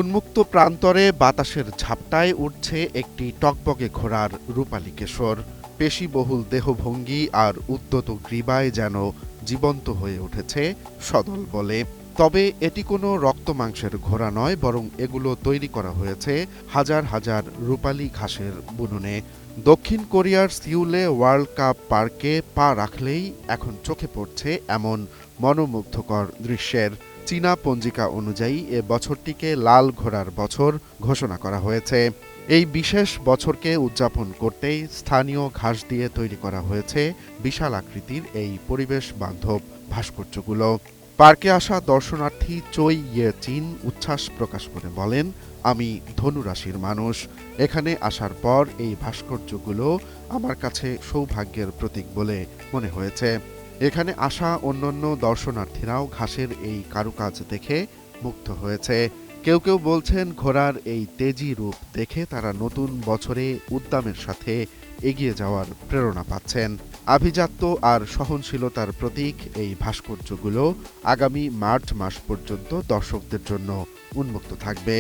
উন্মুক্ত প্রান্তরে বাতাসের ঝাপটায় উঠছে একটি টকবকে ঘোড়ার রূপালী কেশর। পেশিবহুল দেহভঙ্গি আর উদ্যত গ্রীবায় যেন জীবন্ত হয়ে উঠেছে সদল বলে। তবে এটি কোনো রক্তমাংসের ঘোড়া নয়, বরং এগুলো তৈরি করা হয়েছে হাজার হাজার রূপালী ঘাসের বুননে। দক্ষিণ কোরিয়ার সিউলে ওয়ার্ল্ড কাপ পার্কে পা রাখলেই এখন চোখে পড়ছে এমন মনোমুগ্ধকর দৃশ্যের। চীনা পঞ্জিকা অনুযায়ী এ বছরটিকে লাল ঘোড়ার বছর ঘোষণা করা হয়েছে। এই বিশেষ বছরকে উদযাপন করতেই স্থানীয় ঘাস দিয়ে তৈরি করা হয়েছে বিশাল আকৃতির এই পরিবেশ বান্ধব ভাস্কর্যগুলো। পার্কে আসা দর্শনার্থী চৈ ইয়ে চিন উচ্ছ্বাস প্রকাশ করে বলেন, আমি ধনুরাশির মানুষ। এখানে আসার পর এই ভাস্কর্যগুলো আমার কাছে সৌভাগ্যের প্রতীক বলে মনে হয়েছে। এখানে আসা অন্যান্য দর্শনার্থীরাও ঘাসের এই কারুকাজ দেখে মুগ্ধ হয়েছে। কেউ কেউ বলছেন ঘোড়ার এই তেজি রূপ দেখে তারা নতুন বছরে উদ্দামের সাথে এগিয়ে যাওয়ার প্রেরণা পাচ্ছেন। আভিজাত্য আর সহনশীলতার প্রতীক এই ভাস্কর্যগুলো আগামী মার্চ মাস পর্যন্ত দর্শকদের জন্য উন্মুক্ত থাকবে।